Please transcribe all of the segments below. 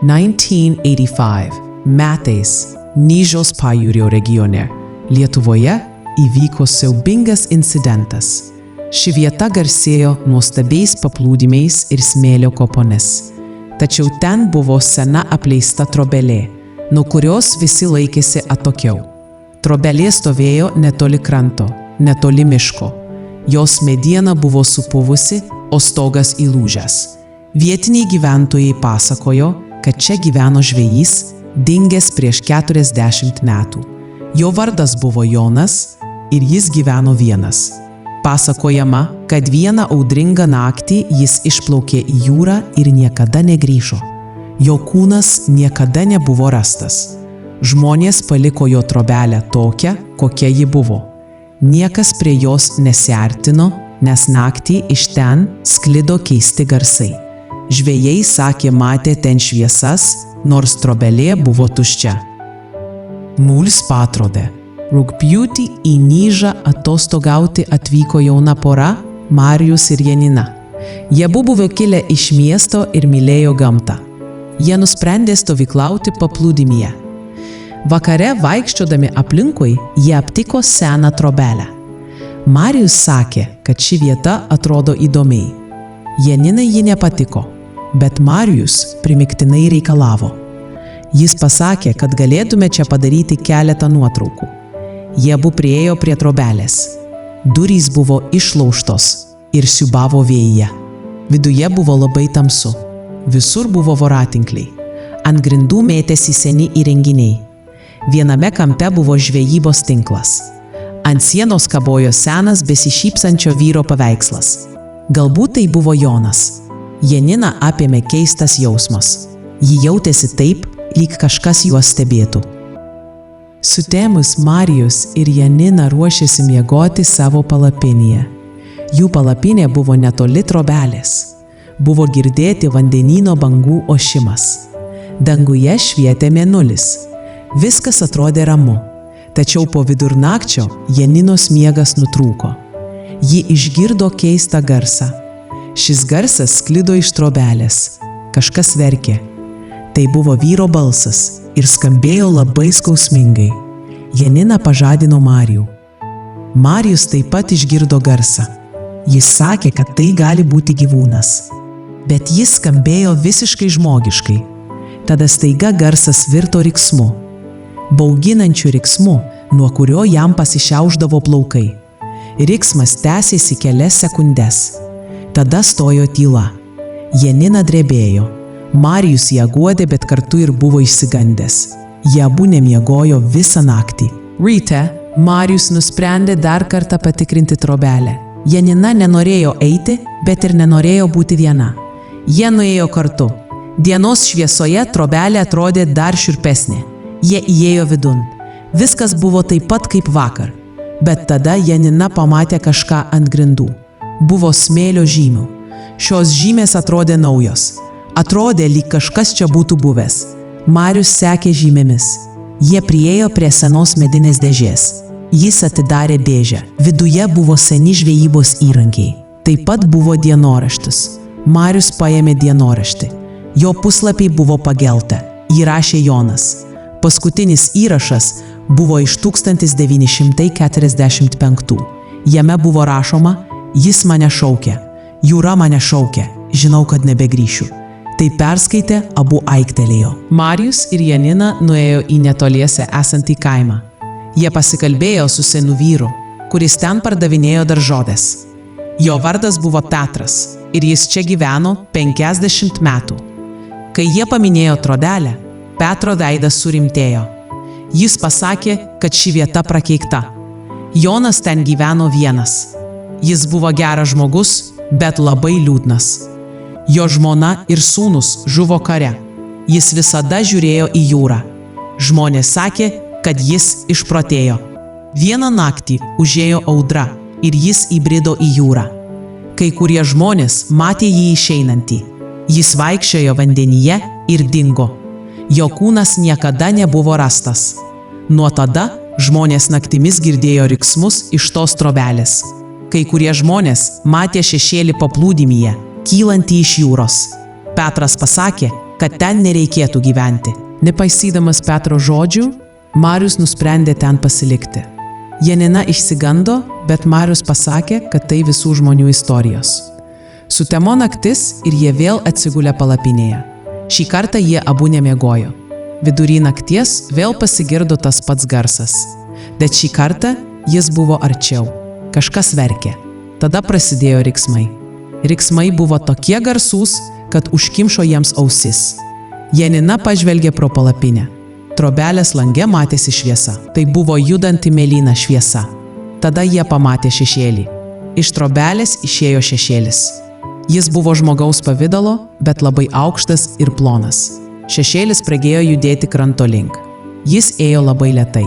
1985 metais Nyžos pajūrio regione Lietuvoje įvyko siaubingas incidentas. Ši vieta garsėjo nuostabiais paplūdimiais ir smėlio kopomis. Tačiau ten buvo sena apleista trobelė, nuo kurios visi laikėsi atokiau. Trobelė stovėjo netoli kranto, netoli miško. Jos mediena buvo supuvusi, o stogas įlūžęs. Vietiniai gyventojai pasakojo, kad čia gyveno žvejys, dingęs prieš 40 metų. Jo vardas buvo Jonas ir jis gyveno vienas. Pasakojama, kad vieną audringą naktį jis išplaukė į jūrą ir niekada negrįžo. Jo kūnas niekada nebuvo rastas. Žmonės paliko jo trobelę tokią, kokia ji buvo. Niekas prie jos nesiartino, nes naktį iš ten sklido keisti garsai. Žvejai sakė matė ten šviesas, nors trobelė buvo tuščia. Nulis patrodė. Rugpjūtį į Nyžą atostogauti atvyko jauna pora, Marijus ir Janina. Jie buvo kilę iš miesto ir mylėjo gamtą. Jie nusprendė stovyklauti paplūdimyje. Vakare vaikščiodami aplinkui, jie aptiko seną trobelę. Marijus sakė, kad ši vieta atrodo įdomiai. Janinai ji nepatiko, bet Marijus primiktinai reikalavo. Jis pasakė, kad galėtume čia padaryti keletą nuotraukų. Jie abu priėjo prie trobelės. Durys buvo išlaužtos ir siūbavo vėjyje. Viduje buvo labai tamsu. Visur buvo voratinkliai. Ant grindų mėtėsi seni įrenginiai. Viename kampe buvo žvejybos tinklas. Ant sienos kabojo senas besišypsančio vyro paveikslas. Galbūt tai buvo Jonas. Janiną apėmė keistas jausmas. Ji jautėsi taip, lyg kažkas juos stebėtų. Sutemus Marijus ir Janina ruošėsi miegoti savo palapinėje. Jų palapinė buvo netoli trobelės. Buvo girdėti vandenyno bangų ošimas. Danguje švietė mėnulis. Viskas atrodė ramu. Tačiau po vidurnakčio Janinos miegas nutrūko. Ji išgirdo keistą garsą. Šis garsas sklido iš trobelės. Kažkas verkė. Tai buvo vyro balsas ir skambėjo labai skausmingai. Janina pažadino Marijų. Marijus taip pat išgirdo garsą. Jis sakė, kad tai gali būti gyvūnas. Bet jis skambėjo visiškai žmogiškai. Tada staiga garsas virto riksmu. Bauginančiu riksmu, nuo kurio jam pasišiaušdavo plaukai. Riksmas tęsėsi kelias sekundes. Tada stojo tyla. Janina drebėjo. Marijus ją guodė, bet kartu ir buvo išsigandęs. Jie abu nemiegojo visą naktį. Ryte Marijus nusprendė dar kartą patikrinti trobelę. Janina nenorėjo eiti, bet ir nenorėjo būti viena. Jie nuėjo kartu. Dienos šviesoje trobelė atrodė dar šiurpesnė. Jie įėjo vidun. Viskas buvo taip pat kaip vakar. Bet tada Janina pamatė kažką ant grindų. Buvo smėlio žymių. Šios žymės atrodė naujos. Atrodė, lyg kažkas čia būtų buvęs. Marijus sekė žymėmis. Jie priėjo prie senos medinės dėžės. Jis atidarė dėžę. Viduje buvo seni žvejybos įrankiai. Taip pat buvo dienoraštis. Marijus paėmė dienoraštį. Jo puslapiai buvo pageltę. Jį rašė Jonas. Paskutinis įrašas buvo iš 1945. Jame buvo rašoma: jis mane šaukė. Jūra mane šaukė. Žinau, kad nebegrįšiu. Tai perskaitė, abu aiktelėjo. Marijus ir Janina nuėjo į netoliese esantį kaimą. Jie pasikalbėjo su senu vyru, kuris ten pardavinėjo daržoves. Jo vardas buvo Petras ir jis čia gyveno 50 metų. Kai jie paminėjo trobelę, Petro veidas surimtėjo. Jis pasakė, kad ši vieta prakeikta. Jonas ten gyveno vienas. Jis buvo geras žmogus, bet labai liūdnas. Jo žmona ir sūnus žuvo kare. Jis visada žiūrėjo į jūrą. Žmonės sakė, kad jis išprotėjo. Vieną naktį užėjo audra ir jis įbrido į jūrą. Kai kurie žmonės matė jį išeinantį. Jis vaikščiojo vandenyje ir dingo. Jo kūnas niekada nebuvo rastas. Nuo tada žmonės naktimis girdėjo riksmus iš tos trobelės. Kai kurie žmonės matė šešėlį paplūdimyje, kylantį iš jūros. Petras pasakė, kad ten nereikėtų gyventi. Nepaisydamas Petro žodžių, Marius nusprendė ten pasilikti. Janina išsigando, bet Marius pasakė, kad tai visų žmonių istorijos. Sutemo naktis ir jie vėl atsigulė palapinėje. Šį kartą jie abu nemiegojo. Vidury nakties vėl pasigirdo tas pats garsas. Bet šį kartą jis buvo arčiau. Kažkas verkė. Tada prasidėjo riksmai. Riksmai buvo tokie garsūs, kad užkimšo jiems ausis. Janina pažvelgė pro palapinę. Trobelės lange matėsi šviesa. Tai buvo judanti mėlyna šviesa. Tada jie pamatė šešėlį. Iš trobelės išėjo šešėlis. Jis buvo žmogaus pavidalo, bet labai aukštas ir plonas. Šešėlis pradėjo judėti kranto link. Jis ėjo labai lėtai.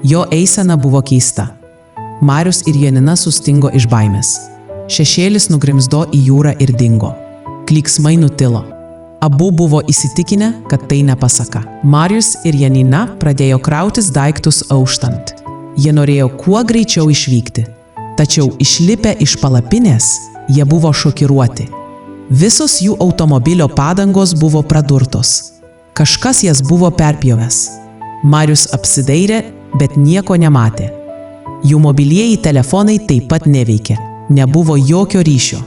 Jo eisena buvo keista. Marius ir Janina sustingo iš baimės. Šešėlis nugrimzdo į jūrą ir dingo. Klyksmai nutilo. Abu buvo įsitikinę, kad tai ne pasaka. Marius ir Janina pradėjo krautis daiktus auštant. Jie norėjo kuo greičiau išvykti. Tačiau išlipę iš palapinės, jie buvo šokiruoti. Visos jų automobilio padangos buvo pradurtos. Kažkas jas buvo perpjovęs. Marius apsidairė, bet nieko nematė. Jų mobilieji telefonai taip pat neveikė. Nebuvo jokio ryšio.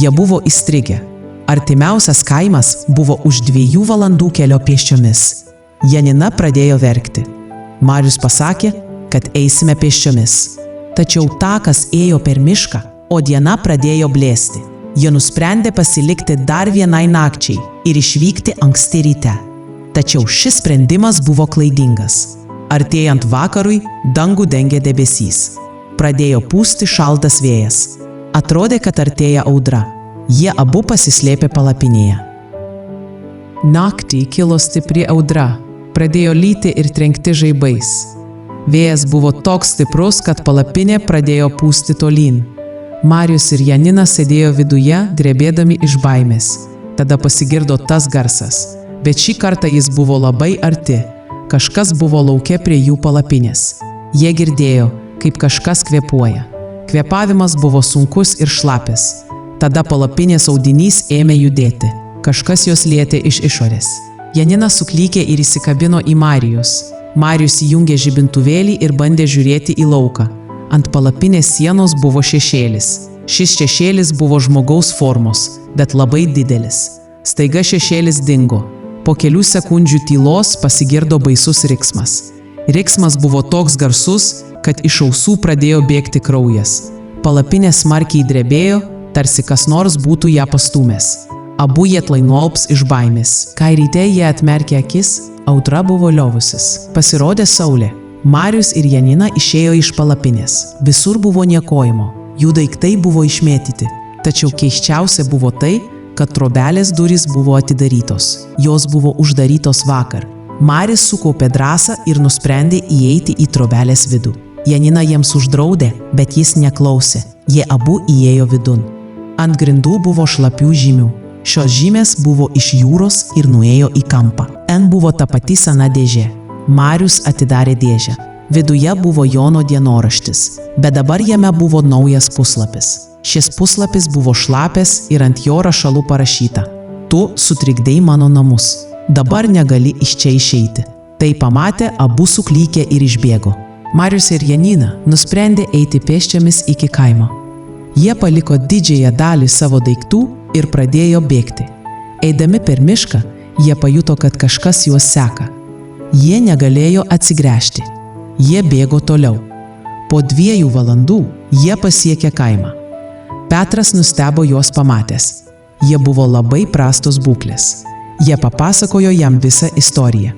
Jie buvo įstrigę. Artimiausias kaimas buvo už 2 valandų kelio pėsčiomis. Janina pradėjo verkti. Marius pasakė, kad eisime pėsčiomis. Tačiau takas ėjo per mišką, o diena pradėjo blėsti. Jie nusprendė pasilikti dar vienai nakčiai ir išvykti anksti ryte. Tačiau šis sprendimas buvo klaidingas. Artėjant vakarui, dangų dengė debesys. Pradėjo pūsti šaltas vėjas. Atrodė, kad artėja audra. Jie abu pasislėpė palapinėje. Naktį kilo stipri audra. Pradėjo lyti ir trenkti žaibais. Vėjas buvo toks stiprus, kad palapinė pradėjo pūsti tolyn. Marius ir Janina sėdėjo viduje, drebėdami iš baimės. Tada pasigirdo tas garsas. Bet šį kartą jis buvo labai arti. Kažkas buvo lauke prie jų palapinės. Jie girdėjo, kaip kažkas kvėpuoja. Kvėpavimas buvo sunkus ir šlapis. Tada palapinės audinys ėmė judėti. Kažkas jos lietė iš išorės. Janina suklykė ir įsikabino į Marijus. Marijus įjungė žibintuvėlį ir bandė žiūrėti į lauką. Ant palapinės sienos buvo šešėlis. Šis šešėlis buvo žmogaus formos, bet labai didelis. Staiga šešėlis dingo. Po kelių sekundžių tylos pasigirdo baisus riksmas. Riksmas buvo toks garsus, kad iš ausų pradėjo bėgti kraujas. Palapinė smarkiai drebėjo, tarsi kas nors būtų ją pastūmęs. Abu jie tuoj nualps iš baimės. Kai ryte jie atmerkė akis, audra buvo liovusis. Pasirodė saulė. Marius ir Janina išėjo iš palapinės. Visur buvo niekojimo. Jų daiktai buvo išmėtyti. Tačiau keisčiausia buvo tai, kad trobelės durys buvo atidarytos. Jos buvo uždarytos vakar. Marius sukaupė drąsą ir nusprendė įeiti į trobelės vidų. Janina jiems uždraudė, bet jis neklausė. Jie abu įėjo vidun. Ant grindų buvo šlapių žymių. Šios žymės buvo iš jūros ir nuėjo į kampą. Ten buvo ta pati sena dėžė. Marius atidarė dėžę. Viduje buvo Jono dienoraštis, bet dabar jame buvo naujas puslapis. Šis puslapis buvo šlapės ir ant jo rašalu parašyta: Tu sutrikdei mano namus. Dabar negali iš čia išeiti. Tai pamatė, abu suklykė ir išbėgo. Marius ir Janina nusprendė eiti pėsčiomis iki kaimo. Jie paliko didžiąją dalį savo daiktų ir pradėjo bėgti. Eidami per mišką, jie pajuto, kad kažkas juos seka. Jie negalėjo atsigręžti. Jie bėgo toliau. Po 2 valandų jie pasiekė kaimą. Petras nustebo juos pamatęs. Jie buvo labai prastos būklės. Jie papasakojo jam visą istoriją.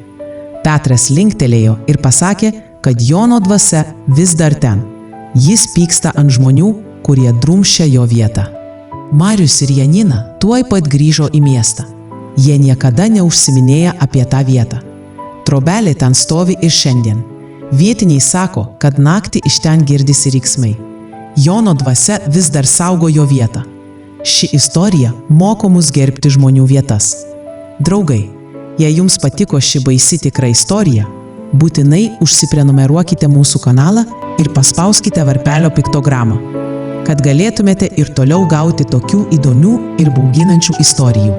Petras linktelėjo ir pasakė, kad Jono dvasia vis dar ten. Jis pyksta ant žmonių, kurie drumsčia jo vietą. Marius ir Janina tuoj pat grįžo į miestą. Jie niekada neužsiminėja apie tą vietą. Trobelė ten stovi ir šiandien. Vietiniai sako, kad naktį iš ten girdisi riksmai. Jono dvasia vis dar saugo jo vietą. Ši istorija moko mus gerbti žmonių vietas. Draugai, jei jums patiko ši baisi tikra istorija, būtinai užsiprenumeruokite mūsų kanalą ir paspauskite varpelio piktogramą, kad galėtumėte ir toliau gauti tokių įdomių ir bauginančių istorijų.